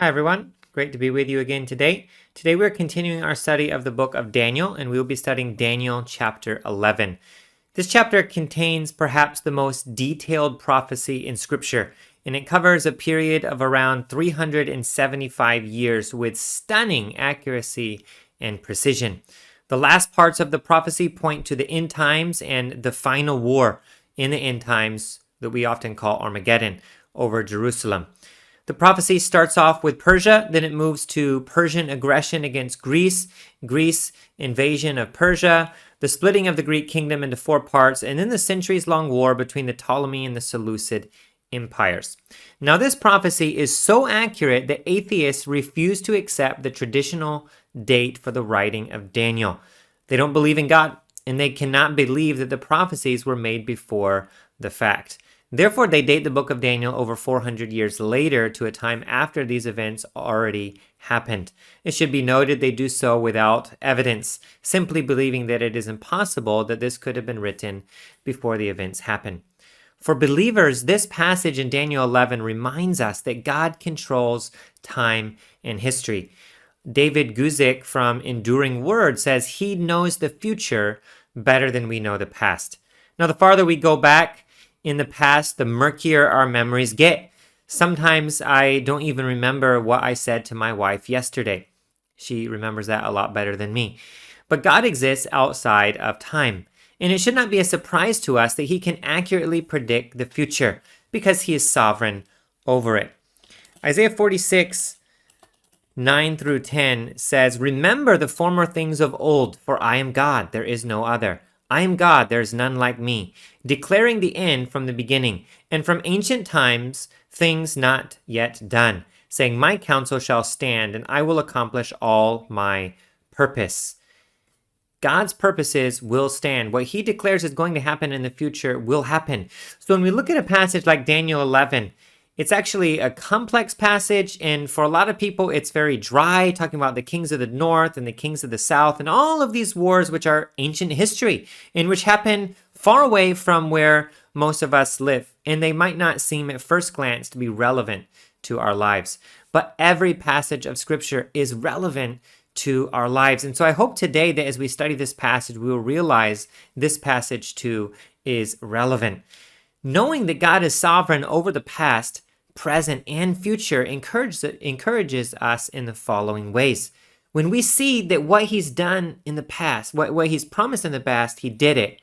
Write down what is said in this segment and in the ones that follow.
Hi everyone, great to be with you again today. Today we're continuing our study of the book of Daniel, and we will be studying Daniel chapter 11. This chapter contains perhaps the most detailed prophecy in Scripture, and it covers a period of around 375 years with stunning accuracy and precision. The last parts of the prophecy point to the end times and the final war in the end times that we often call Armageddon over Jerusalem. The prophecy starts off with Persia, then it moves to Persian aggression against Greece, Greece invasion of Persia, the splitting of the Greek kingdom into four parts, and then the centuries-long war between the Ptolemy and the Seleucid empires. Now, this prophecy is so accurate that atheists refuse to accept the traditional date for the writing of Daniel. They don't believe in God, and they cannot believe that the prophecies were made before the fact. Therefore, they date the book of Daniel over 400 years later to a time after these events already happened. It should be noted they do so without evidence, simply believing that it is impossible that this could have been written before the events happened. For believers, this passage in Daniel 11 reminds us that God controls time and history. David Guzik from Enduring Word says he knows the future better than we know the past. Now, the farther we go back in the past, the murkier our memories get. Sometimes I don't even remember what I said to my wife yesterday. She remembers that a lot better than me. But God exists outside of time, and it should not be a surprise to us that he can accurately predict the future because he is sovereign over it. Isaiah 46, 9 through 10 says, "Remember the former things of old, for I am God, there is no other. I am God, there is none like me, declaring the end from the beginning, and from ancient times things not yet done, saying, my counsel shall stand, and I will accomplish all my purpose." God's purposes will stand. What he declares is going to happen in the future will happen. So when we look at a passage like Daniel 11, it's actually a complex passage, and for a lot of people, it's very dry, talking about the kings of the north and the kings of the south, and all of these wars which are ancient history, and which happen far away from where most of us live, and they might not seem at first glance to be relevant to our lives. But every passage of Scripture is relevant to our lives. And so I hope today that as we study this passage, we will realize this passage too is relevant. Knowing that God is sovereign over the past, present, and future encourages us in the following ways. When we see that what he's done in the past, what he's promised in the past, he did it,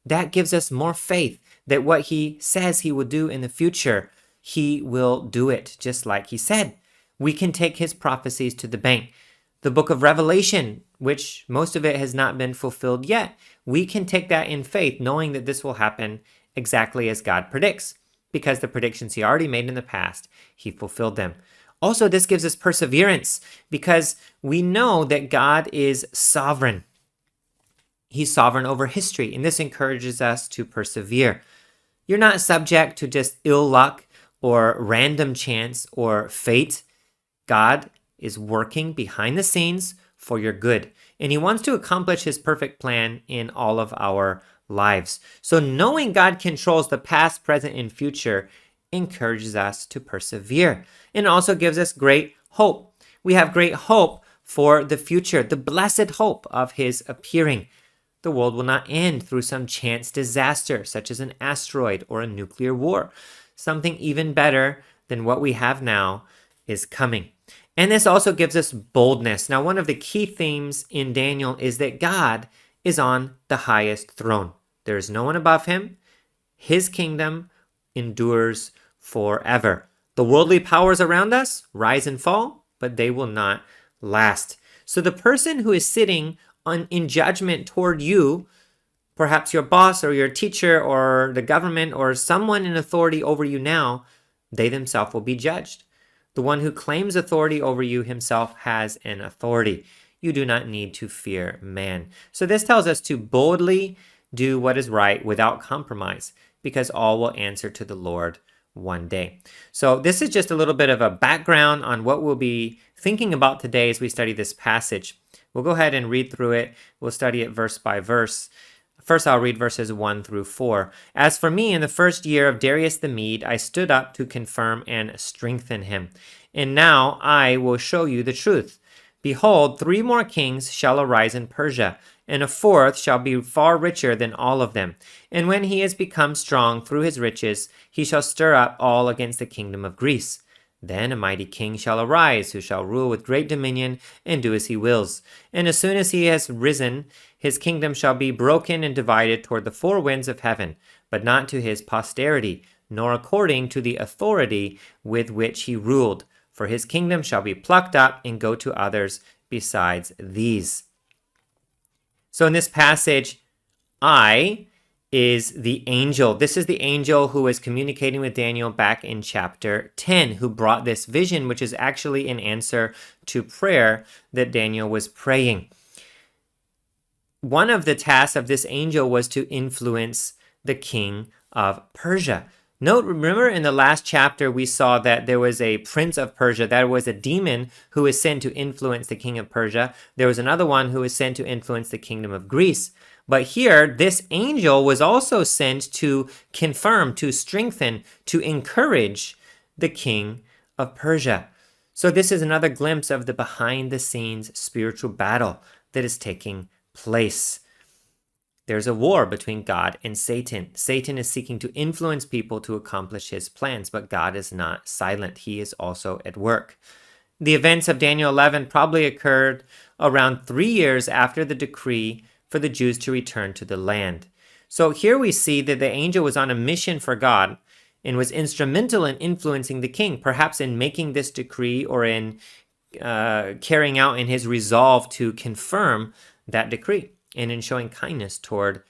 that gives us more faith that what he says he will do in the future, he will do it just like he said. We can take his prophecies to the bank. The book of Revelation, which most of it has not been fulfilled yet, we can take that in faith, knowing that this will happen exactly as God predicts, because the predictions he already made in the past, he fulfilled them. Also, this gives us perseverance because we know that God is sovereign. He's sovereign over history, and this encourages us to persevere. You're not subject to just ill luck or random chance or fate. God is working behind the scenes for your good, and he wants to accomplish his perfect plan in all of our lives. So knowing God controls the past, present, and future encourages us to persevere. And also gives us great hope. We have great hope for the future, the blessed hope of his appearing. The world will not end through some chance disaster, such as an asteroid or a nuclear war. Something even better than what we have now is coming. And this also gives us boldness. Now, one of the key themes in Daniel is that God is on the highest throne. There is no one above him. His kingdom endures forever. The worldly powers around us rise and fall, but they will not last. So the person who is sitting in judgment toward you, perhaps your boss or your teacher or the government or someone in authority over you now, they themselves will be judged. The one who claims authority over you himself has an authority. You do not need to fear man. So this tells us to boldly do what is right without compromise, because all will answer to the Lord one day. So this is just a little bit of a background on what we'll be thinking about today as we study this passage. We'll go ahead and read through it. We'll study it verse by verse. First, I'll read verses 1 through 4. As for me, in the first year of Darius the Mede, I stood up to confirm and strengthen him. And now I will show you the truth. Behold, 3 more kings shall arise in Persia, and a 4th shall be far richer than all of them. And when he has become strong through his riches, he shall stir up all against the kingdom of Greece. Then a mighty king shall arise, who shall rule with great dominion and do as he wills. And as soon as he has risen, his kingdom shall be broken and divided toward the 4 winds of heaven, but not to his posterity, nor according to the authority with which he ruled. For his kingdom shall be plucked up and go to others besides these. So in this passage, I is the angel. This is the angel who was communicating with Daniel back in chapter 10, who brought this vision, which is actually an answer to prayer that Daniel was praying. One of the tasks of this angel was to influence the king of Persia. Remember in the last chapter, we saw that there was a prince of Persia. That was a demon who was sent to influence the king of Persia. There was another one who was sent to influence the kingdom of Greece. But here, this angel was also sent to confirm, to strengthen, to encourage the king of Persia. So this is another glimpse of the behind-the-scenes spiritual battle that is taking place. There's a war between God and Satan. Satan is seeking to influence people to accomplish his plans, but God is not silent. He is also at work. The events of Daniel 11 probably occurred around 3 years after the decree for the Jews to return to the land. So here we see that the angel was on a mission for God and was instrumental in influencing the king, perhaps in making this decree or in carrying out in his resolve to confirm that decree and in showing kindness toward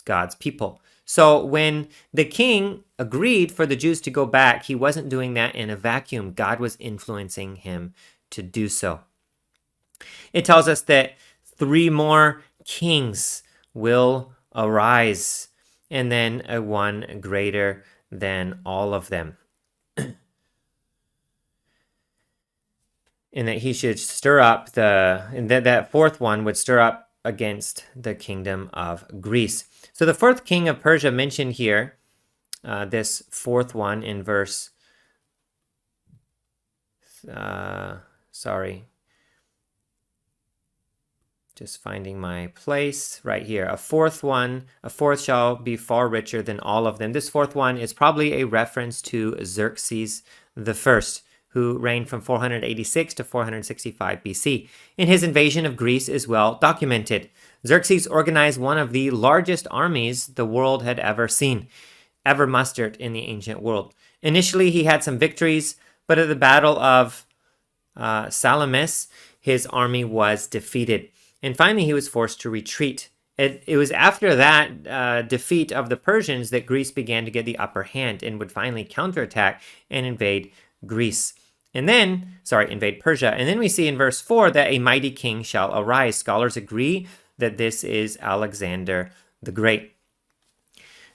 God's people. So when the king agreed for the Jews to go back, he wasn't doing that in a vacuum. God was influencing him to do so. It tells us that 3 more kings will arise, and then a one greater than all of them. And that he should stir up and that 4th one would stir up against the kingdom of Greece. So the 4th king of Persia mentioned here, this 4th one in verse, just finding my place right here. A 4th shall be far richer than all of them. This 4th one is probably a reference to Xerxes the First, who reigned from 486 to 465 BC. And his invasion of Greece is well documented. Xerxes organized one of the largest armies the world had ever seen, ever mustered in the ancient world. Initially, he had some victories, but at the Battle of Salamis, his army was defeated. And finally, he was forced to retreat. It was after that defeat of the Persians that Greece began to get the upper hand and would finally counterattack and invade Greece. Invade Persia. And then we see in verse 4 that a mighty king shall arise. Scholars agree that this is Alexander the Great.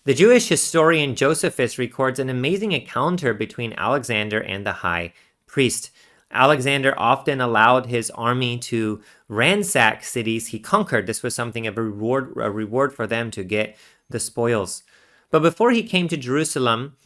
The Jewish historian Josephus records an amazing encounter between Alexander and the high priest. Alexander often allowed his army to ransack cities he conquered. This was something of a reward for them to get the spoils. But before he came to Jerusalem,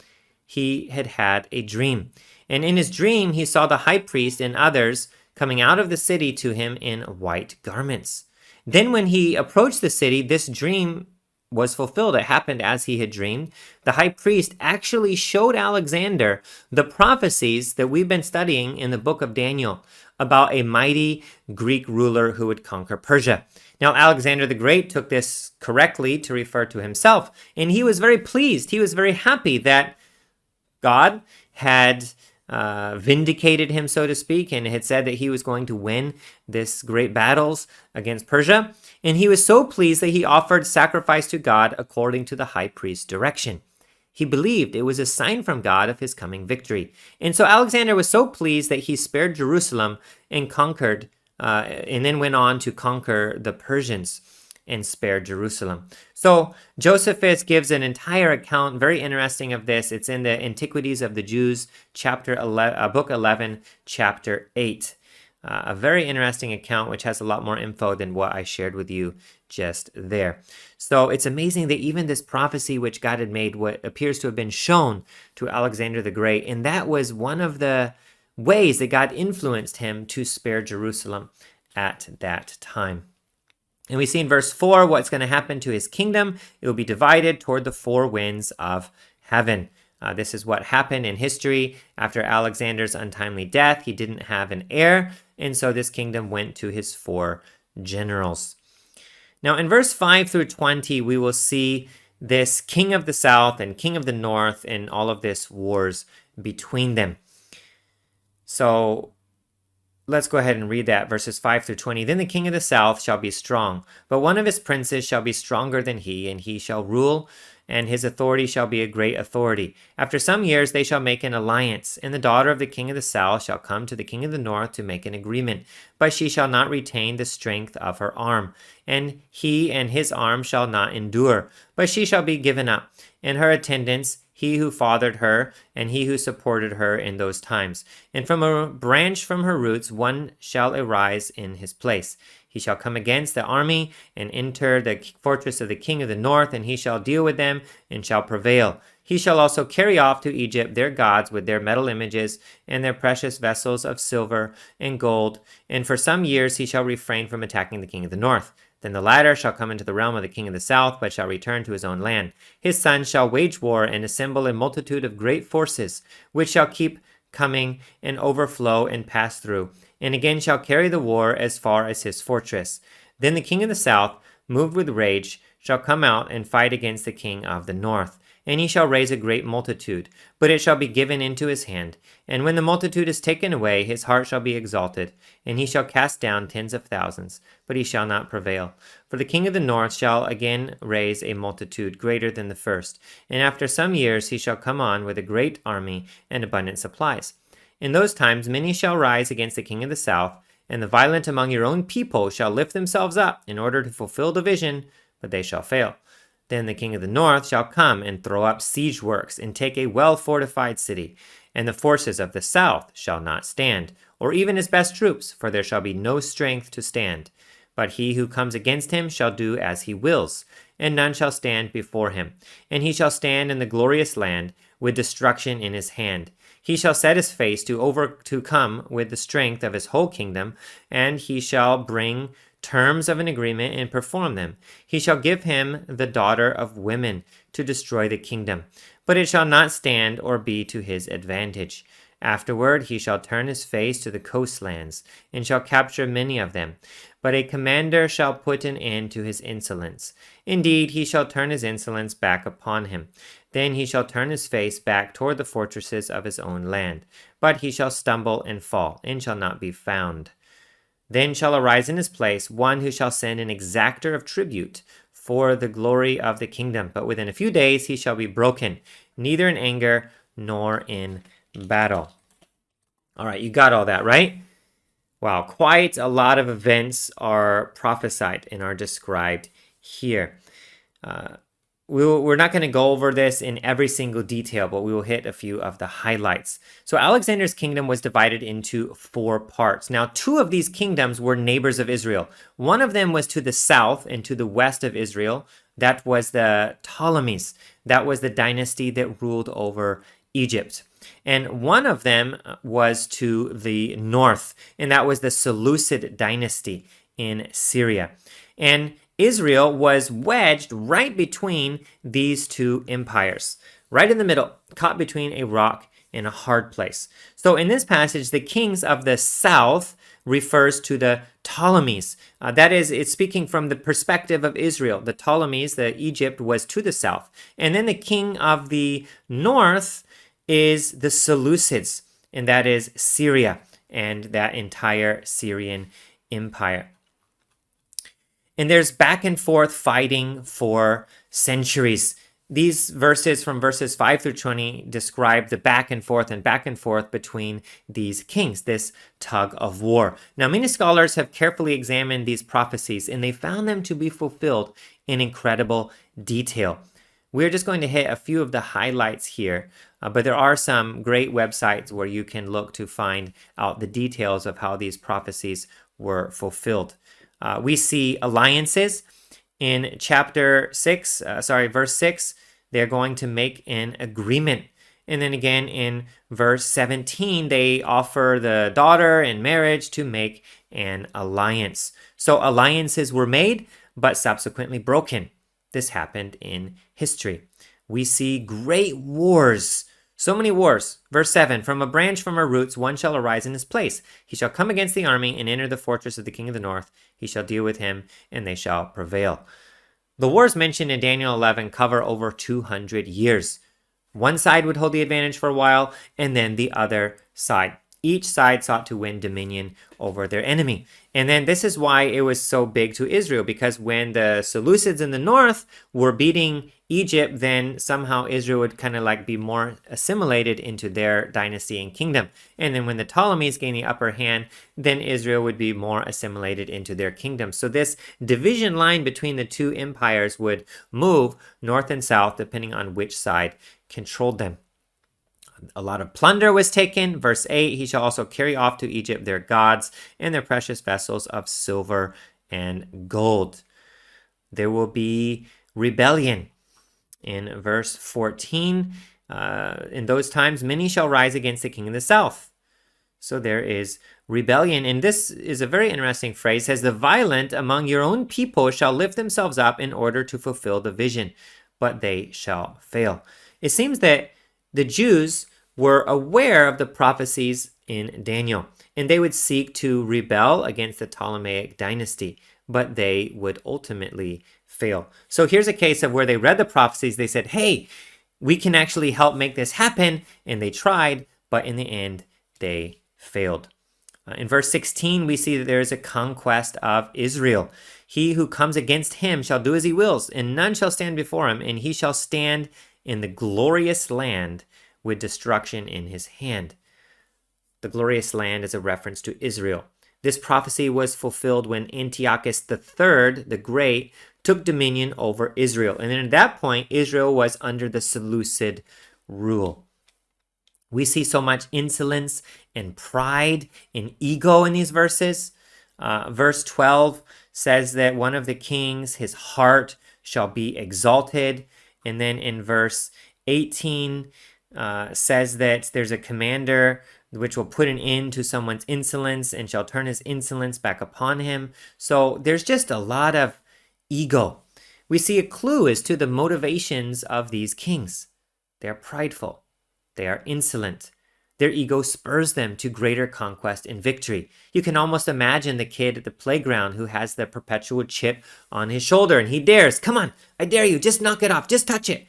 he had a dream. And in his dream, he saw the high priest and others coming out of the city to him in white garments. Then when he approached the city, this dream was fulfilled. It happened as he had dreamed. The high priest actually showed Alexander the prophecies that we've been studying in the book of Daniel about a mighty Greek ruler who would conquer Persia. Now, Alexander the Great took this correctly to refer to himself, and he was very pleased. He was very happy that God had vindicated him, so to speak, and had said that he was going to win this great battles against Persia. And he was so pleased that he offered sacrifice to God according to the high priest's direction. He believed it was a sign from God of his coming victory. And so Alexander was so pleased that he spared Jerusalem and conquered, and then went on to conquer the Persians and spared Jerusalem. So Josephus gives an entire account, very interesting, of this. It's in the Antiquities of the Jews, book 11, chapter 8. A very interesting account which has a lot more info than what I shared with you just there. So it's amazing that even this prophecy which God had made, what appears to have been shown to Alexander the Great, and that was one of the ways that God influenced him to spare Jerusalem at that time. And we see in verse 4 what's going to happen to his kingdom. It will be divided toward the four winds of heaven. This is what happened in history. After Alexander's untimely death, he didn't have an heir, and so this kingdom went to his four generals. Now, in verse 5 through 20, we will see this king of the south and king of the north and all of this wars between them. So let's go ahead and read that, verses 5 through 20. Then the king of the south shall be strong, but one of his princes shall be stronger than he, and he shall rule, and his authority shall be a great authority. After some years they shall make an alliance, and the daughter of the king of the south shall come to the king of the north to make an agreement, but she shall not retain the strength of her arm, and he and his arm shall not endure, but she shall be given up, and her attendants, he who fathered her, and he who supported her in those times. And from a branch from her roots one shall arise in his place. He shall come against the army, and enter the fortress of the king of the north, and he shall deal with them, and shall prevail. He shall also carry off to Egypt their gods with their metal images, and their precious vessels of silver and gold, and for some years he shall refrain from attacking the king of the north. Then the latter shall come into the realm of the king of the south, but shall return to his own land. His sons shall wage war and assemble a multitude of great forces, which shall keep coming and overflow and pass through, and again shall carry the war as far as his fortress. Then the king of the south, moved with rage, shall come out and fight against the king of the north. And he shall raise a great multitude, but it shall be given into his hand. And when the multitude is taken away, his heart shall be exalted, and he shall cast down tens of thousands, but he shall not prevail. For the king of the north shall again raise a multitude greater than the first, and after some years he shall come on with a great army and abundant supplies. In those times many shall rise against the king of the south, and the violent among your own people shall lift themselves up in order to fulfill the vision, but they shall fail. Then the king of the north shall come and throw up siege works and take a well-fortified city, and the forces of the south shall not stand, or even his best troops, for there shall be no strength to stand. But he who comes against him shall do as he wills, and none shall stand before him. And he shall stand in the glorious land, with destruction in his hand. He shall set his face to come with the strength of his whole kingdom, and he shall bring terms of an agreement and perform them. He shall give him the daughter of women to destroy the kingdom, but it shall not stand or be to his advantage. Afterward he shall turn his face to the coastlands, and shall capture many of them. But a commander shall put an end to his insolence. Indeed, he shall turn his insolence back upon him. Then he shall turn his face back toward the fortresses of his own land. But he shall stumble and fall, and shall not be found. Then shall arise in his place one who shall send an exactor of tribute for the glory of the kingdom. But within a few days he shall be broken, neither in anger nor in battle. All right, you got all that, right? Wow, quite a lot of events are prophesied and are described here. We're not going to go over this in every single detail, but we will hit a few of the highlights. So Alexander's kingdom was divided into 4 parts. Now, 2 of these kingdoms were neighbors of Israel. One of them was to the south and to the west of Israel. That was the Ptolemies. That was the dynasty that ruled over Egypt. And one of them was to the north, and that was the Seleucid dynasty in Syria. And Israel was wedged right between these 2 empires, right in the middle, caught between a rock and a hard place. So in this passage, the kings of the south refers to the Ptolemies. That is, it's speaking from the perspective of Israel. The Ptolemies, the Egypt, was to the south. And then the king of the north is the Seleucids, and that is Syria and that entire Syrian empire. And there's back and forth fighting for centuries. These verses from verses 5 through 20 describe the back and forth between these kings, this tug of war. Now, many scholars have carefully examined these prophecies, and they found them to be fulfilled in incredible detail. We're just going to hit a few of the highlights here, but there are some great websites where you can look to find out the details of how these prophecies were fulfilled. We see alliances in verse 6. They're going to make an agreement. And then again in verse 17, they offer the daughter in marriage to make an alliance. So alliances were made, but subsequently broken. This happened in history. We see great wars. So many wars. Verse 7, from a branch from her roots, one shall arise in his place. He shall come against the army and enter the fortress of the king of the north. He shall deal with him, and they shall prevail. The wars mentioned in Daniel 11 cover over 200 years. One side would hold the advantage for a while, and then the other side. Each side sought to win dominion over their enemy. And then this is why it was so big to Israel, because when the Seleucids in the north were beating Egypt, then somehow Israel would kind of like be more assimilated into their dynasty and kingdom. And then when the Ptolemies gained the upper hand, then Israel would be more assimilated into their kingdom. So this division line between the two empires would move north and south depending on which side controlled them. A lot of plunder was taken. Verse 8, he shall also carry off to Egypt their gods and their precious vessels of silver and gold. There will be rebellion. In verse 14, in those times, many shall rise against the king of the south. So there is rebellion. And this is a very interesting phrase. It says, the violent among your own people shall lift themselves up in order to fulfill the vision, but they shall fail. It seems that the Jews were aware of the prophecies in Daniel, and they would seek to rebel against the Ptolemaic dynasty, but they would ultimately fail. So here's a case of where they read the prophecies. They said, hey, we can actually help make this happen, and they tried, but in the end, they failed. In verse 16, we see that there is a conquest of Israel. He who comes against him shall do as he wills, and none shall stand before him, and he shall stand in the glorious land with destruction in his hand. The glorious land is a reference to Israel. This prophecy was fulfilled when Antiochus III, the Great, took dominion over Israel. And then at that point, Israel was under the Seleucid rule. We see so much insolence and pride and ego in these verses. Verse 12 says that one of the kings, his heart shall be exalted. And then in verse 18 says that there's a commander which will put an end to someone's insolence and shall turn his insolence back upon him. So there's just a lot of ego. We see a clue as to the motivations of these kings. They are prideful. They are insolent. Their ego spurs them to greater conquest and victory. You can almost imagine the kid at the playground who has the perpetual chip on his shoulder and he dares, come on, I dare you, just knock it off, just touch it.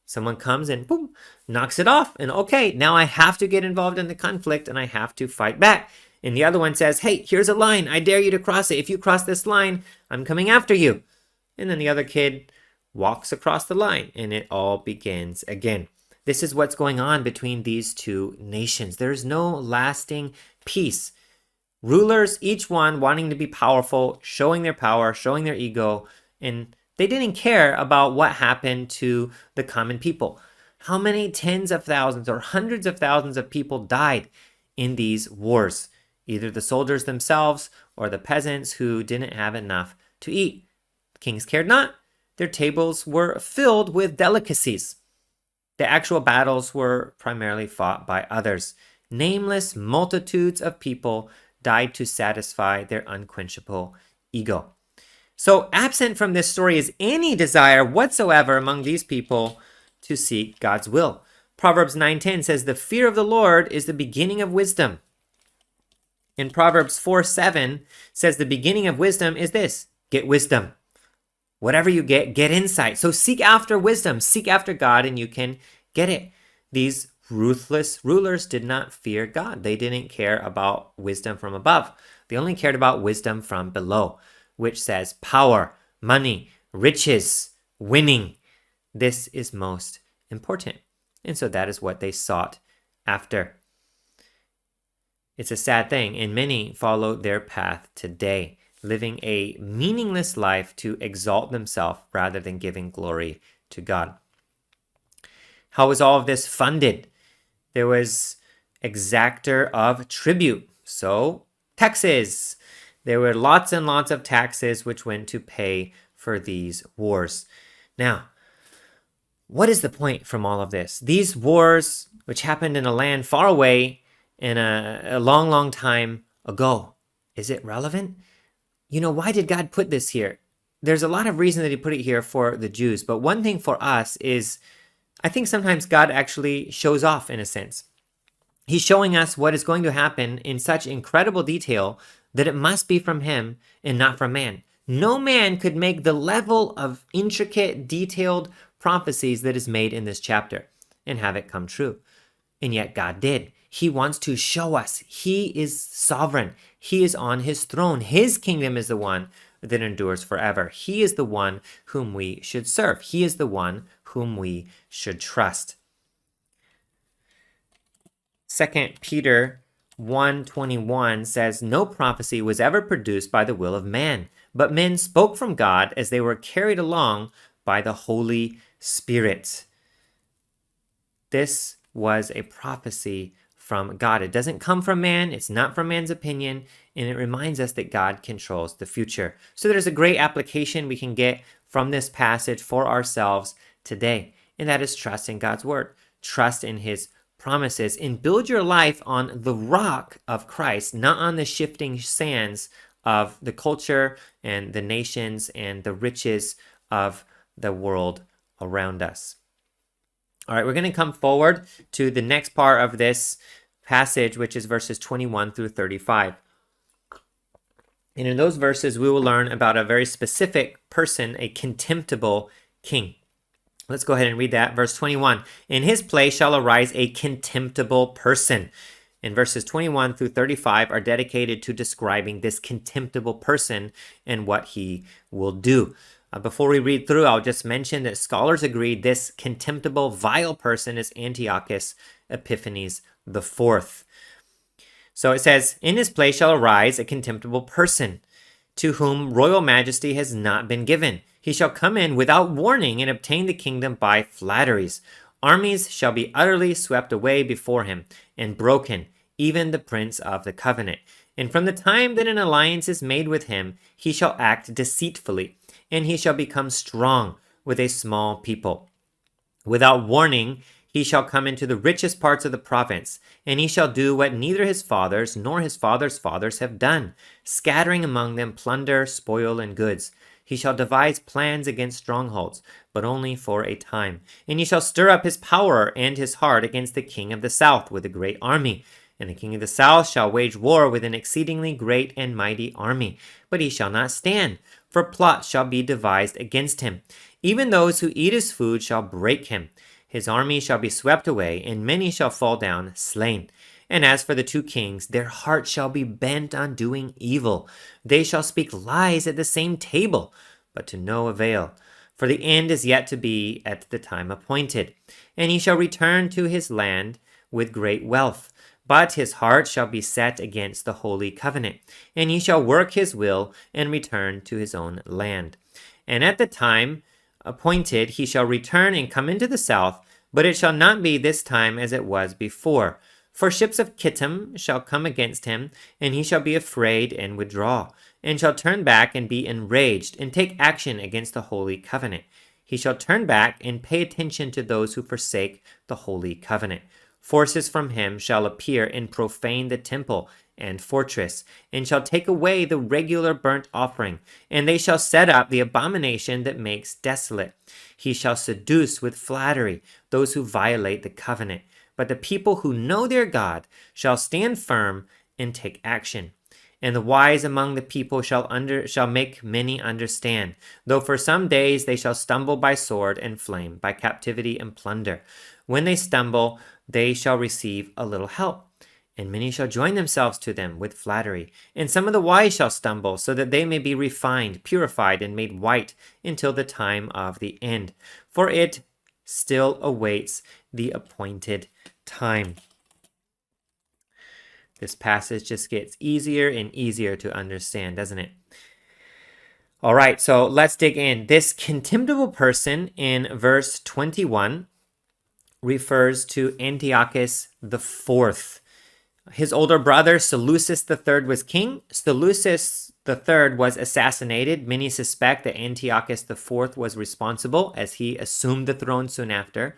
Someone comes and boom, knocks it off. And okay, now I have to get involved in the conflict and I have to fight back. And the other one says, hey, here's a line. I dare you to cross it. If you cross this line, I'm coming after you. And then the other kid walks across the line and it all begins again. This is what's going on between these two nations. There's no lasting peace. Rulers, each one wanting to be powerful, showing their power, showing their ego, and they didn't care about what happened to the common people. How many tens of thousands or hundreds of thousands of people died in these wars? Either the soldiers themselves or the peasants who didn't have enough to eat. Kings cared not. Their tables were filled with delicacies. The actual battles were primarily fought by others. Nameless multitudes of people died to satisfy their unquenchable ego. So absent from this story is any desire whatsoever among these people to seek God's will. Proverbs 9:10 says, the fear of the Lord is the beginning of wisdom. In Proverbs 4:7 says the beginning of wisdom is this, get wisdom. Whatever you get insight. So seek after wisdom, seek after God, and you can get it. These ruthless rulers did not fear God. They didn't care about wisdom from above. They only cared about wisdom from below, which says power, money, riches, winning. This is most important. And so that is what they sought after. It's a sad thing, and many follow their path today, living a meaningless life to exalt themselves rather than giving glory to God. How was all of this funded? There was exactor of tribute, so taxes. There were lots and lots of taxes which went to pay for these wars. Now, what is the point from all of this? These wars, which happened in a land far away in a long, long time ago, is it relevant? Why did God put this here? There's a lot of reason that he put it here for the Jews, but one thing for us is, I think sometimes God actually shows off in a sense. He's showing us what is going to happen in such incredible detail that it must be from him and not from man. No man could make the level of intricate, detailed prophecies that is made in this chapter and have it come true. And yet God did. He wants to show us he is sovereign. He is on his throne. His kingdom is the one that endures forever. He is the one whom we should serve. He is the one whom we should trust. 2 Peter 1:21 says, "No prophecy was ever produced by the will of man, but men spoke from God as they were carried along by the Holy Spirit." This was a prophecy from God. It doesn't come from man. It's not from man's opinion. And it reminds us that God controls the future. So there's a great application we can get from this passage for ourselves today. And that is trust in God's word. Trust in his promises. And build your life on the rock of Christ, not on the shifting sands of the culture and the nations and the riches of the world around us. All right, we're going to come forward to the next part of this passage, which is verses 21 through 35. And in those verses, we will learn about a very specific person, a contemptible king. Let's go ahead and read that. Verse 21, "In his place shall arise a contemptible person." And verses 21 through 35 are dedicated to describing this contemptible person and what he will do. Before we read through, I'll just mention that scholars agree this contemptible, vile person is Antiochus Epiphanes IV. So it says, "In his place shall arise a contemptible person, to whom royal majesty has not been given. He shall come in without warning and obtain the kingdom by flatteries. Armies shall be utterly swept away before him and broken, even the prince of the covenant. And from the time that an alliance is made with him, he shall act deceitfully, and he shall become strong with a small people. Without warning, he shall come into the richest parts of the province, and he shall do what neither his fathers nor his fathers' fathers have done, scattering among them plunder, spoil, and goods. He shall devise plans against strongholds, but only for a time. And he shall stir up his power and his heart against the king of the south with a great army. And the king of the south shall wage war with an exceedingly great and mighty army. But he shall not stand, for plots shall be devised against him. Even those who eat his food shall break him. His army shall be swept away, and many shall fall down slain. And as for the two kings, their hearts shall be bent on doing evil. They shall speak lies at the same table, but to no avail. For the end is yet to be at the time appointed. And he shall return to his land with great wealth. But his heart shall be set against the holy covenant. And he shall work his will and return to his own land. And at the time appointed he shall return and come into the south, but it shall not be this time as it was before. For ships of Kittim shall come against him, and he shall be afraid and withdraw, and shall turn back and be enraged, and take action against the holy covenant. He shall turn back and pay attention to those who forsake the holy covenant. Forces from him shall appear and profane the temple and fortress, and shall take away the regular burnt offering, and they shall set up the abomination that makes desolate. He shall seduce with flattery those who violate the covenant. But the people who know their God shall stand firm and take action. And the wise among the people shall make many understand, though for some days they shall stumble by sword and flame, by captivity and plunder. When they stumble, they shall receive a little help. And many shall join themselves to them with flattery. And some of the wise shall stumble, so that they may be refined, purified, and made white until the time of the end. For it still awaits the appointed time. This passage just gets easier and easier to understand, doesn't it? All right, so let's dig in. This contemptible person in verse 21 refers to Antiochus the Fourth. His older brother, Seleucus III, was king. Seleucus III was assassinated. Many suspect that Antiochus IV was responsible, as he assumed the throne soon after.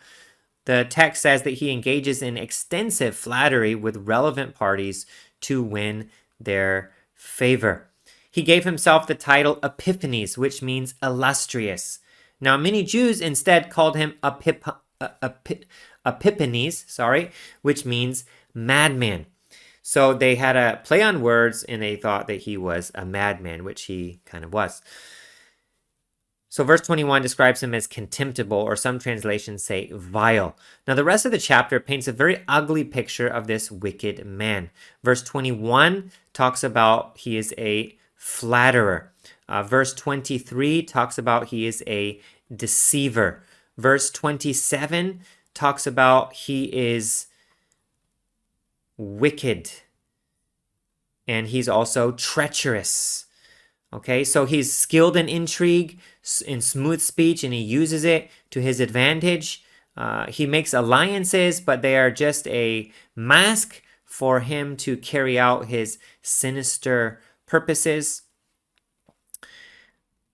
The text says that he engages in extensive flattery with relevant parties to win their favor. He gave himself the title Epiphanes, which means illustrious. Now, many Jews instead called him Epiphanes, which means madman. So they had a play on words, and they thought that he was a madman, which he kind of was. So verse 21 describes him as contemptible, or some translations say vile. Now the rest of the chapter paints a very ugly picture of this wicked man. Verse 21 talks about he is a flatterer. Verse 23 talks about he is a deceiver. Verse 27 talks about he is wicked, and he's also treacherous. Okay, so he's skilled in intrigue, in smooth speech, and he uses it to his advantage. He makes alliances, but they are just a mask for him to carry out his sinister purposes.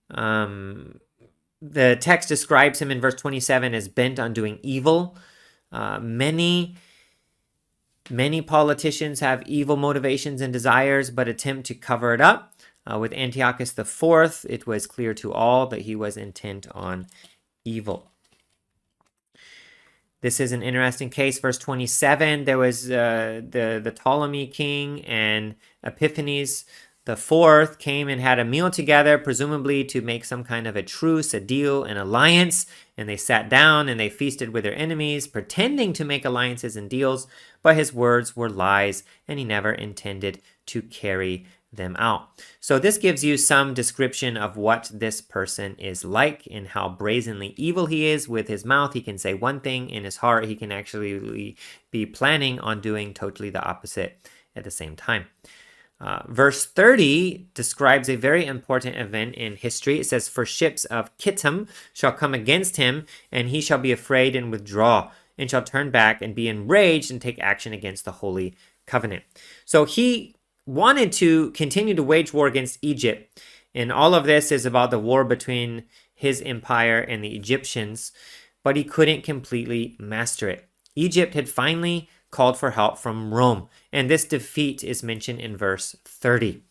The text describes him in verse 27 as bent on doing evil. Many politicians have evil motivations and desires, but attempt to cover it up. With Antiochus IV, it was clear to all that he was intent on evil. This is an interesting case. Verse 27, there was the Ptolemy king, and Epiphanes IV came and had a meal together, presumably to make some kind of a truce, a deal, an alliance. And they sat down and they feasted with their enemies, pretending to make alliances and deals, but his words were lies, and he never intended to carry them out. So this gives you some description of what this person is like and how brazenly evil he is. With his mouth, he can say one thing. In his heart, he can actually be planning on doing totally the opposite at the same time. Verse 30 describes a very important event in history. It says, "For ships of Kittim shall come against him, and he shall be afraid and withdraw, and shall turn back and be enraged and take action against the Holy Covenant." So he wanted to continue to wage war against Egypt. And all of this is about the war between his empire and the Egyptians, but he couldn't completely master it. Egypt had finally called for help from Rome, and this defeat is mentioned in verse 30.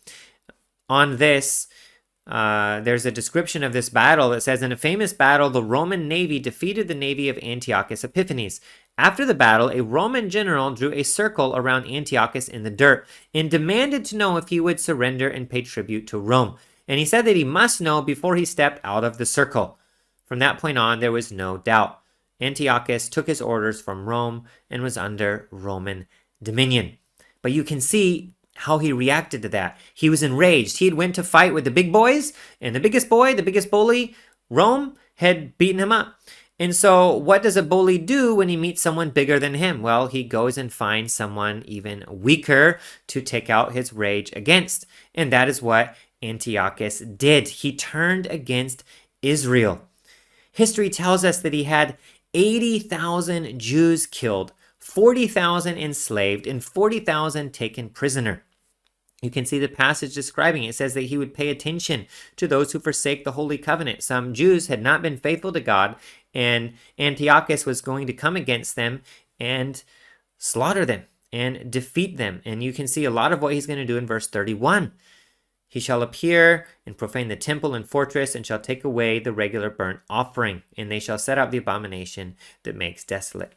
On this, there's a description of this battle that says, "In a famous battle, the Roman navy defeated the navy of Antiochus Epiphanes. After the battle, a Roman general drew a circle around Antiochus in the dirt and demanded to know if he would surrender and pay tribute to Rome. And he said that he must know before he stepped out of the circle. From that point on, there was no doubt. Antiochus took his orders from Rome and was under Roman dominion." But you can see how he reacted to that. He was enraged. He had went to fight with the big boys, and the biggest boy, the biggest bully, Rome, had beaten him up. And so what does a bully do when he meets someone bigger than him? Well, he goes and finds someone even weaker to take out his rage against. And that is what Antiochus did. He turned against Israel. History tells us that he had 80,000 Jews killed, 40,000 enslaved, and 40,000 taken prisoner. You can see the passage describing it. It says that he would pay attention to those who forsake the Holy Covenant. Some Jews had not been faithful to God, and Antiochus was going to come against them and slaughter them and defeat them. And you can see a lot of what he's going to do in verse 31. "He shall appear and profane the temple and fortress, and shall take away the regular burnt offering, and they shall set up the abomination that makes desolate."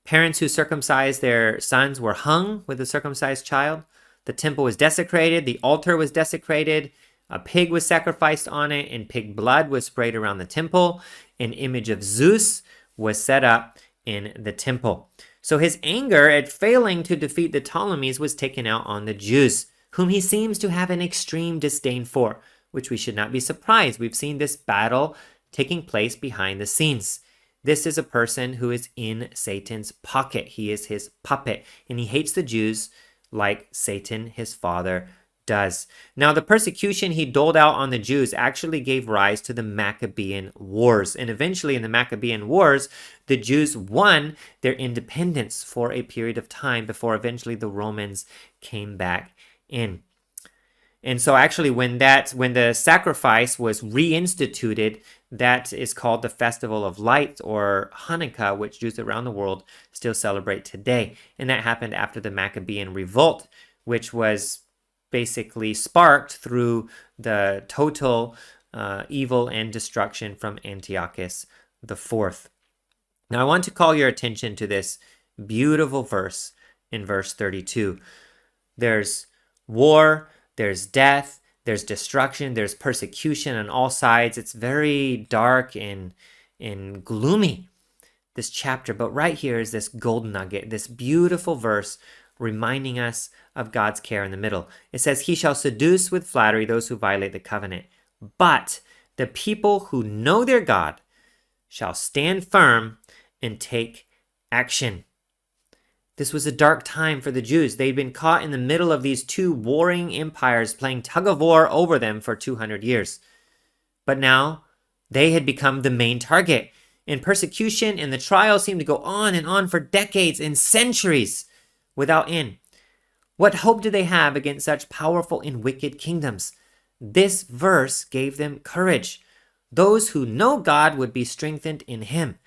Parents who circumcised their sons were hung with a circumcised child. The temple was desecrated. The altar was desecrated. A pig was sacrificed on it, and pig blood was sprayed around the temple. An image of Zeus was set up in the temple. So his anger at failing to defeat the Ptolemies was taken out on the Jews, whom he seems to have an extreme disdain for, which we should not be surprised. We've seen this battle taking place behind the scenes. This is a person who is in Satan's pocket. He is his puppet, and he hates the Jews like Satan, his father, does. Now, the persecution he doled out on the Jews actually gave rise to the Maccabean Wars. And eventually, in the Maccabean Wars, the Jews won their independence for a period of time before eventually the Romans came back in. And so actually when the sacrifice was reinstituted, that is called the Festival of Lights, or Hanukkah, which Jews around the world still celebrate today. And that happened after the Maccabean revolt, which was basically sparked through the total evil and destruction from Antiochus IV. Now I want to call your attention to this beautiful verse in verse 32. There's war, there's death, there's destruction, there's persecution on all sides. It's very dark and gloomy, this chapter. But right here is this golden nugget, this beautiful verse reminding us of God's care in the middle. It says, "He shall seduce with flattery those who violate the covenant. But the people who know their God shall stand firm and take action." This was a dark time for the Jews. They'd been caught in the middle of these two warring empires playing tug-of-war over them for 200 years. But now they had become the main target. And persecution and the trial seemed to go on and on for decades and centuries without end. What hope did they have against such powerful and wicked kingdoms? This verse gave them courage. Those who know God would be strengthened in him.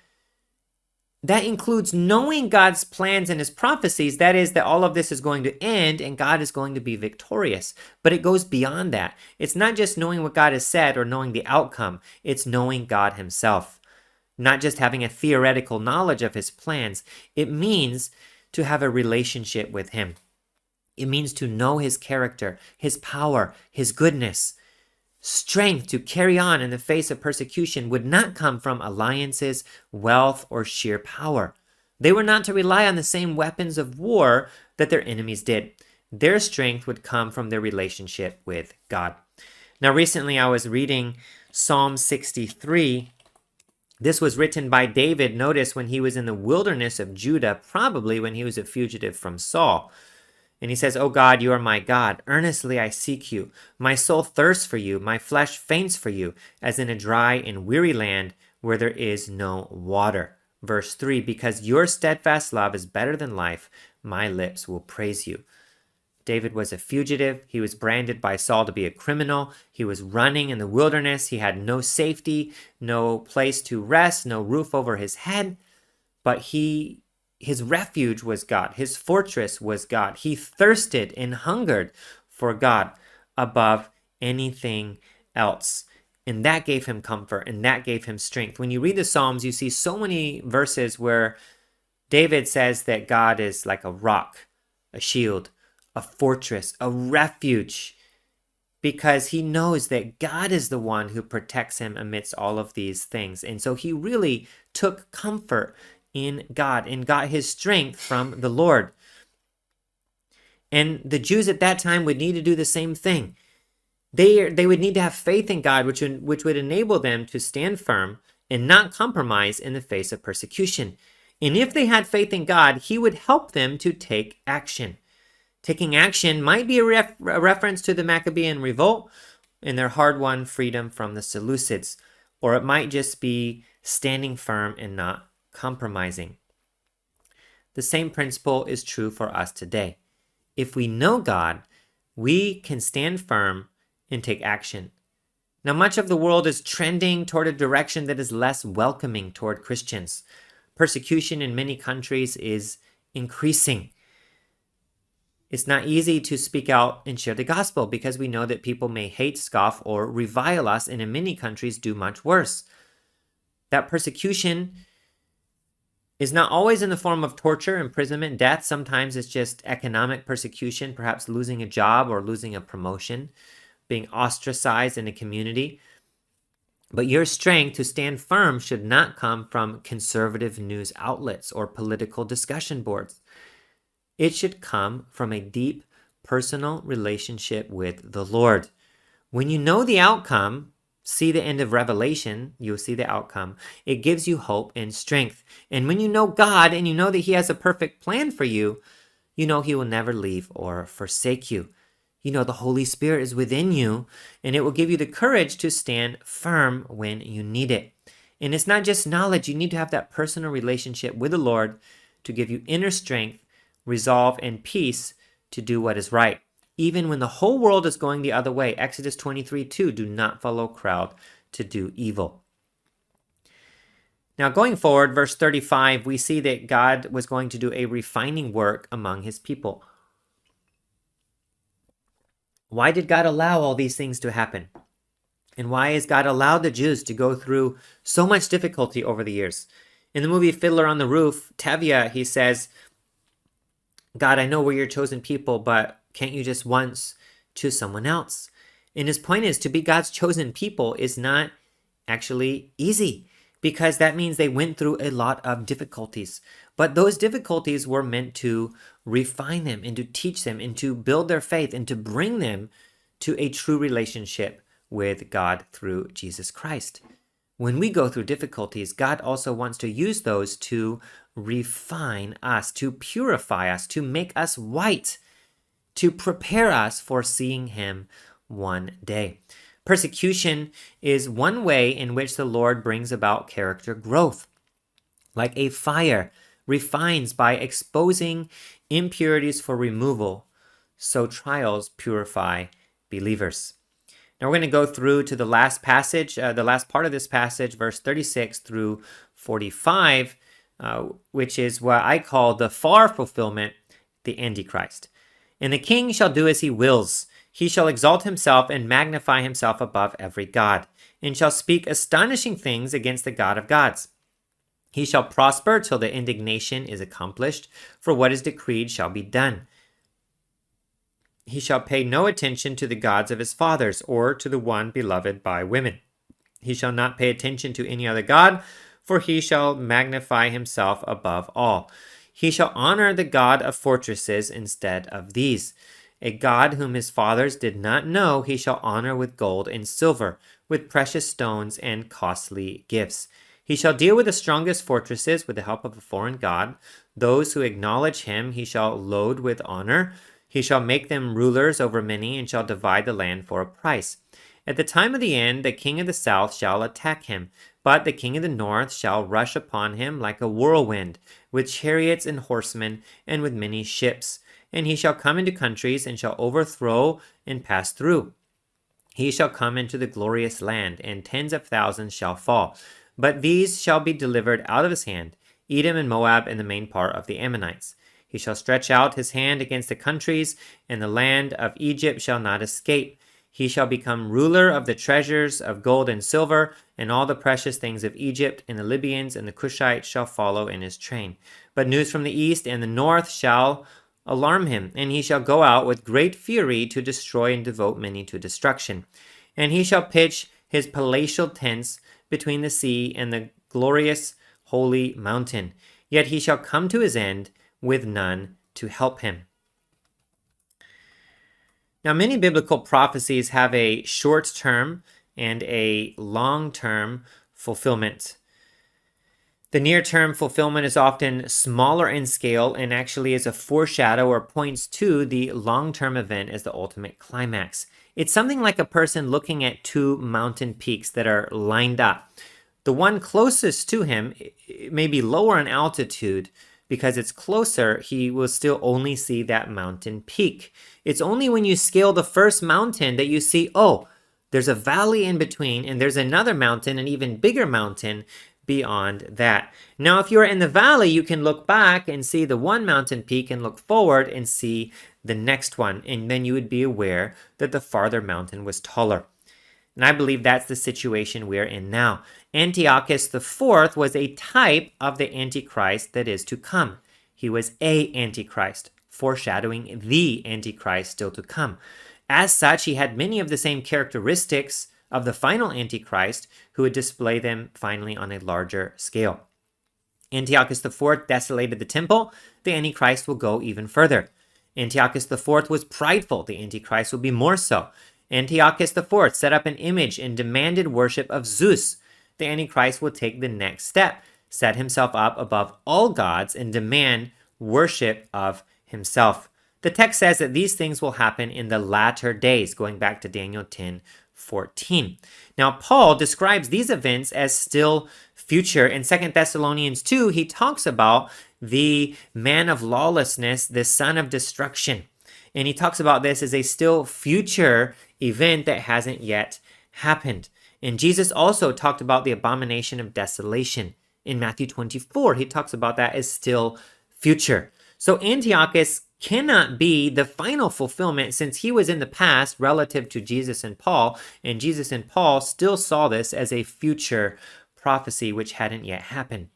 That includes knowing God's plans and his prophecies. That is, that all of this is going to end and God is going to be victorious. But it goes beyond that. It's not just knowing what God has said or knowing the outcome. It's knowing God himself. Not just having a theoretical knowledge of his plans. It means to have a relationship with him. It means to know his character, his power, his goodness. Strength to carry on in the face of persecution would not come from alliances, wealth, or sheer power. They were not to rely on the same weapons of war that their enemies did. Their strength would come from their relationship with God. Now, recently I was reading Psalm 63. This was written by David, notice, when he was in the wilderness of Judah, probably when he was a fugitive from Saul. And he says, "O God, you are my God. Earnestly I seek you. My soul thirsts for you. My flesh faints for you, as in a dry and weary land where there is no water." Verse 3, "Because your steadfast love is better than life, my lips will praise you." David was a fugitive. He was branded by Saul to be a criminal. He was running in the wilderness. He had no safety, no place to rest, no roof over his head. But his refuge was God. His fortress was God. He thirsted and hungered for God above anything else. And that gave him comfort and that gave him strength. When you read the Psalms, you see so many verses where David says that God is like a rock, a shield, a fortress, a refuge, because he knows that God is the one who protects him amidst all of these things. And so he really took comfort in God and got his strength from the Lord. And the Jews at that time would need to do the same thing. They would need to have faith in God, which would enable them to stand firm and not compromise in the face of persecution. And if they had faith in God, he would help them to take action. Taking action might be a reference to the Maccabean revolt and their hard-won freedom from the Seleucids, or it might just be standing firm and not compromising. The same principle is true for us today. If we know God, we can stand firm and take action. Now, much of the world is trending toward a direction that is less welcoming toward Christians. Persecution in many countries is increasing. It's not easy to speak out and share the gospel because we know that people may hate, scoff, or revile us, and in many countries do much worse. That persecution is not always in the form of torture, imprisonment, death. Sometimes it's just economic persecution, perhaps losing a job or losing a promotion, being ostracized in a community. But your strength to stand firm should not come from conservative news outlets or political discussion boards. It should come from a deep personal relationship with the Lord. When you know the outcome, see the end of Revelation, you'll see the outcome. It gives you hope and strength. And when you know God and you know that he has a perfect plan for you, you know he will never leave or forsake you. the Holy Spirit is within you, and it will give you the courage to stand firm when you need it. And it's not just knowledge. You need to have that personal relationship with the Lord to give you inner strength, resolve, and peace to do what is right. Even when the whole world is going the other way. Exodus 23:2, do not follow crowd to do evil. Now going forward, verse 35, we see that God was going to do a refining work among his people. Why did God allow all these things to happen? And why has God allowed the Jews to go through so much difficulty over the years? In the movie Fiddler on the Roof, Tevye, he says, God, I know we're your chosen people, but can't you just once choose someone else? And his point is, to be God's chosen people is not actually easy, because that means they went through a lot of difficulties. But those difficulties were meant to refine them and to teach them and to build their faith and to bring them to a true relationship with God through Jesus Christ. When we go through difficulties, God also wants to use those to refine us, to purify us, to make us white, to prepare us for seeing him one day. Persecution is one way in which the Lord brings about character growth. Like a fire refines by exposing impurities for removal, so trials purify believers. Now we're going to go through to the last passage, the last part of this passage, verse 36 through 45, which is what I call the far fulfillment, the Antichrist. And the king shall do as he wills. He shall exalt himself and magnify himself above every god, and shall speak astonishing things against the God of gods. He shall prosper till the indignation is accomplished, for what is decreed shall be done. He shall pay no attention to the gods of his fathers, or to the one beloved by women. He shall not pay attention to any other god, for he shall magnify himself above all. He shall honor the God of fortresses instead of these. A God whom his fathers did not know, he shall honor with gold and silver, with precious stones and costly gifts. He shall deal with the strongest fortresses with the help of a foreign god. Those who acknowledge him he shall load with honor. He shall make them rulers over many, and shall divide the land for a price. At the time of the end, the king of the south shall attack him, but the king of the north shall rush upon him like a whirlwind, with chariots and horsemen, and with many ships. And he shall come into countries, and shall overthrow and pass through. He shall come into the glorious land, and tens of thousands shall fall. But these shall be delivered out of his hand, Edom and Moab and the main part of the Ammonites. He shall stretch out his hand against the countries, and the land of Egypt shall not escape. He shall become ruler of the treasures of gold and silver, and all the precious things of Egypt, and the Libyans and the Cushites shall follow in his train. But news from the east and the north shall alarm him, and he shall go out with great fury to destroy and devote many to destruction. And he shall pitch his palatial tents between the sea and the glorious holy mountain. Yet he shall come to his end with none to help him. Now, many biblical prophecies have a short-term and a long-term fulfillment. The near-term fulfillment is often smaller in scale and actually is a foreshadow or points to the long-term event as the ultimate climax. It's something like a person looking at two mountain peaks that are lined up. The one closest to him may be lower in altitude. Because it's closer, he will still only see that mountain peak. It's only when you scale the first mountain that you see, oh, there's a valley in between, and there's another mountain, an even bigger mountain beyond that. Now, if you're in the valley, you can look back and see the one mountain peak and look forward and see the next one, and then you would be aware that the farther mountain was taller. And I believe that's the situation we're in now. Antiochus IV was a type of the Antichrist that is to come. He was a Antichrist, foreshadowing the Antichrist still to come. As such, he had many of the same characteristics of the final Antichrist, who would display them finally on a larger scale. Antiochus IV desolated the temple. The Antichrist will go even further. Antiochus IV was prideful. The Antichrist will be more so. Antiochus IV set up an image and demanded worship of Zeus. The Antichrist will take the next step, set himself up above all gods and demand worship of himself. The text says that these things will happen in the latter days, going back to Daniel 10:14. Now, Paul describes these events as still future. In 2 Thessalonians 2, he talks about the man of lawlessness, the son of destruction. And he talks about this as a still future event that hasn't yet happened. And Jesus also talked about the abomination of desolation. In Matthew 24, he talks about that as still future. So Antiochus cannot be the final fulfillment since he was in the past relative to Jesus and Paul, and Jesus and Paul still saw this as a future prophecy which hadn't yet happened.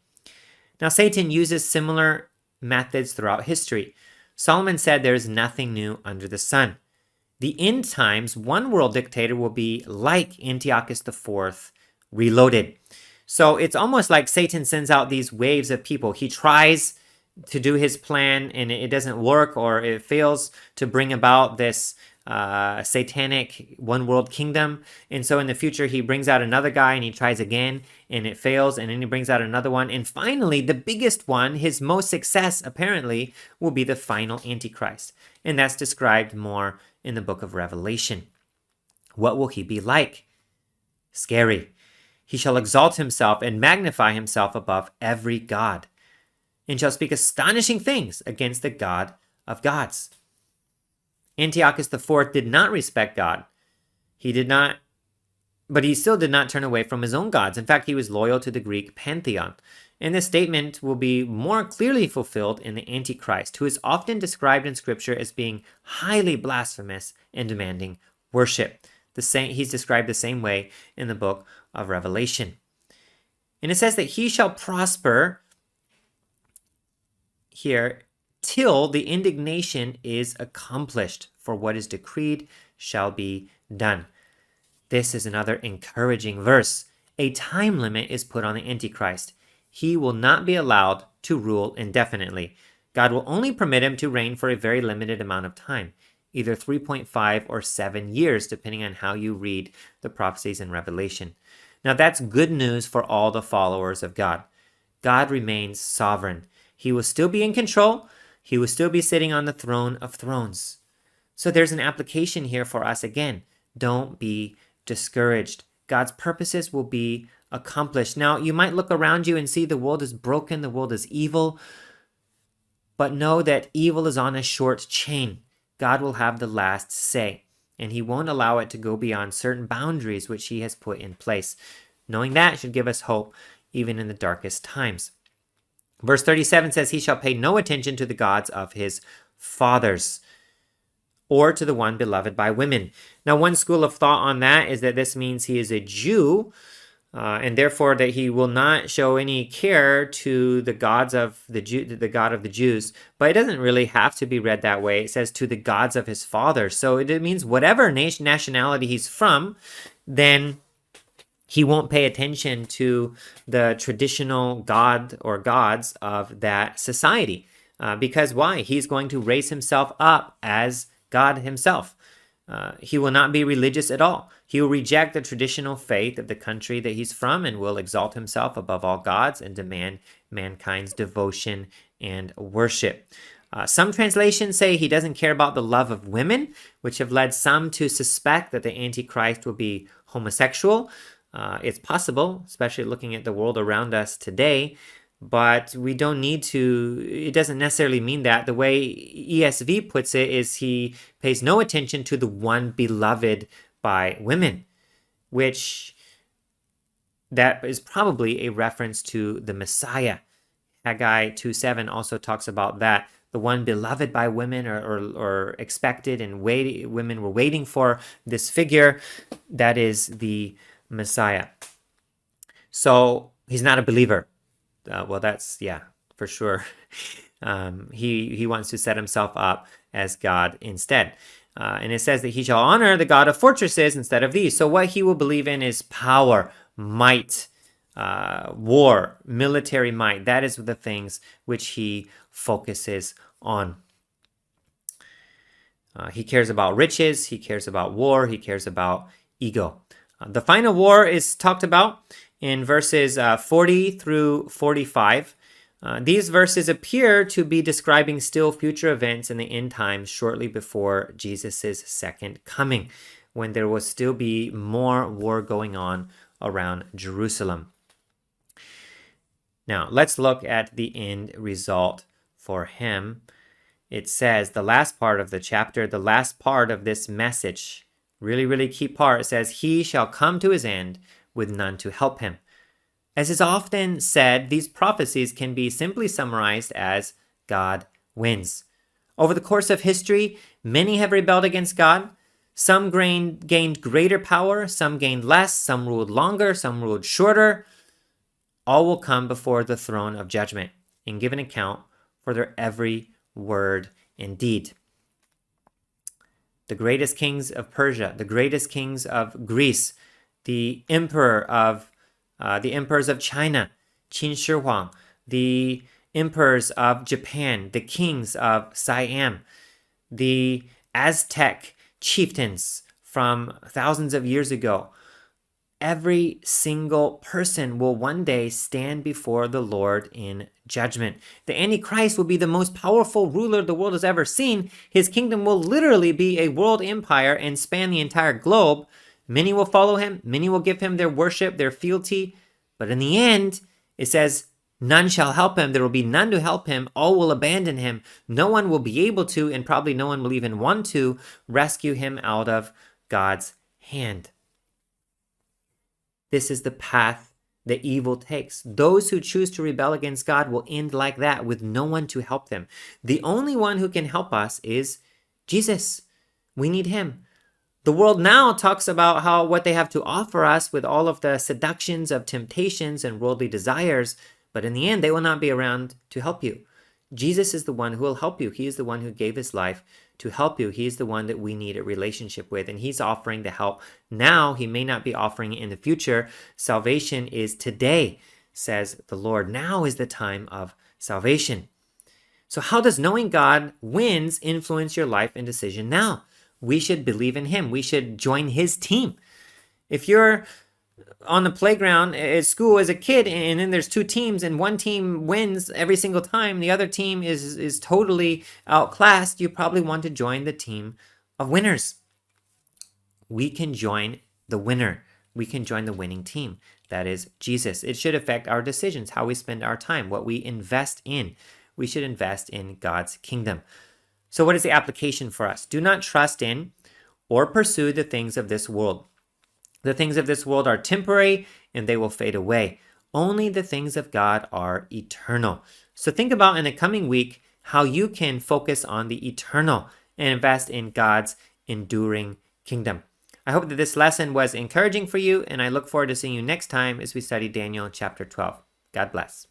Now, Satan uses similar methods throughout history. Solomon said there is nothing new under the sun. The end times, one world dictator will be like Antiochus IV reloaded. So it's almost like Satan sends out these waves of people. He tries to do his plan and it doesn't work, or it fails to bring about this satanic one world kingdom. And so in the future, he brings out another guy and he tries again and it fails. And then he brings out another one. And finally, the biggest one, his most success apparently, will be the final Antichrist. And that's described more in the book of Revelation. What will he be like? Scary. He shall exalt himself and magnify himself above every god, and shall speak astonishing things against the God of gods. Antiochus IV did not respect God. But he still did not turn away from his own gods. In fact, he was loyal to the Greek pantheon. And this statement will be more clearly fulfilled in the Antichrist, who is often described in Scripture as being highly blasphemous and demanding worship. He's described the same way in the book of Revelation. And it says that he shall prosper here till the indignation is accomplished, for what is decreed shall be done. This is another encouraging verse. A time limit is put on the Antichrist. He will not be allowed to rule indefinitely. God will only permit him to reign for a very limited amount of time, either 3.5 or 7 years, depending on how you read the prophecies in Revelation. Now that's good news for all the followers of God. God remains sovereign. He will still be in control. He will still be sitting on the throne of thrones. So there's an application here for us again. Don't be discouraged. God's purposes will be accomplished. Now, you might look around you and see the world is broken, the world is evil, but know that evil is on a short chain. God will have the last say, and he won't allow it to go beyond certain boundaries which he has put in place. Knowing that should give us hope even in the darkest times. Verse 37 says, he shall pay no attention to the gods of his fathers, or to the one beloved by women. Now, one school of thought on that is that this means he is a Jew, and therefore that he will not show any care to the gods of the God of the Jews. But it doesn't really have to be read that way. It says to the gods of his fathers. So it means whatever nationality he's from, then he won't pay attention to the traditional god or gods of that society. Because why? He's going to raise himself up as God himself. He will not be religious at all. He will reject the traditional faith of the country that he's from and will exalt himself above all gods and demand mankind's devotion and worship. Some translations say he doesn't care about the love of women, which have led some to suspect that the Antichrist will be homosexual. It's possible, especially looking at the world around us today, but we don't need to, it doesn't necessarily mean that. The way ESV puts it is he pays no attention to the one beloved by women, which that is probably a reference to the Messiah. Haggai 2:7 also talks about that. The one beloved by women or expected and women were waiting for this figure, that is the Messiah. So he's not a believer. Well, that's, yeah, for sure. He wants to set himself up as God instead. And it says that he shall honor the God of fortresses instead of these. So what he will believe in is power, might, war, military might. That is the things which he focuses on. He cares about riches. He cares about war. He cares about ego. The final war is talked about in verses 40 through 45. These verses appear to be describing still future events in the end times shortly before Jesus' second coming, when there will still be more war going on around Jerusalem. Now, let's look at the end result for him. It says, the last part of the chapter, the last part of this message, really, really key part, it says, he shall come to his end with none to help him. As is often said, these prophecies can be simply summarized as God wins. Over the course of history, many have rebelled against God. Some gained greater power, some gained less, some ruled longer, some ruled shorter. All will come before the throne of judgment and give an account for their every word and deed. The greatest kings of Persia, the greatest kings of Greece, the emperors of China, Qin Shi Huang, the emperors of Japan, the kings of Siam, the Aztec chieftains from thousands of years ago. Every single person will one day stand before the Lord in judgment. The Antichrist will be the most powerful ruler the world has ever seen. His kingdom will literally be a world empire and span the entire globe. Many will follow him. Many will give him their worship, their fealty. But in the end, it says, none shall help him. There will be none to help him. All will abandon him. No one will be able to, and probably no one will even want to, rescue him out of God's hand. This is the path that evil takes. Those who choose to rebel against God will end like that, with no one to help them. The only one who can help us is Jesus. We need him. The world now talks about what they have to offer us with all of the seductions of temptations and worldly desires, but in the end, they will not be around to help you. Jesus is the one who will help you. He is the one who gave his life to help you. He is the one that we need a relationship with, and he's offering the help now. He may not be offering it in the future. Salvation is today, says the Lord. Now is the time of salvation. So how does knowing God wins influence your life and decision now? We should believe in him. We should join his team. If you're on the playground at school as a kid, and then there's two teams, and one team wins every single time, the other team is totally outclassed, you probably want to join the team of winners. We can join the winner. We can join the winning team. That is Jesus. It should affect our decisions, how we spend our time, what we invest in. We should invest in God's kingdom. So what is the application for us? Do not trust in or pursue the things of this world. The things of this world are temporary and they will fade away. Only the things of God are eternal. So think about in the coming week how you can focus on the eternal and invest in God's enduring kingdom. I hope that this lesson was encouraging for you, and I look forward to seeing you next time as we study Daniel chapter 12. God bless.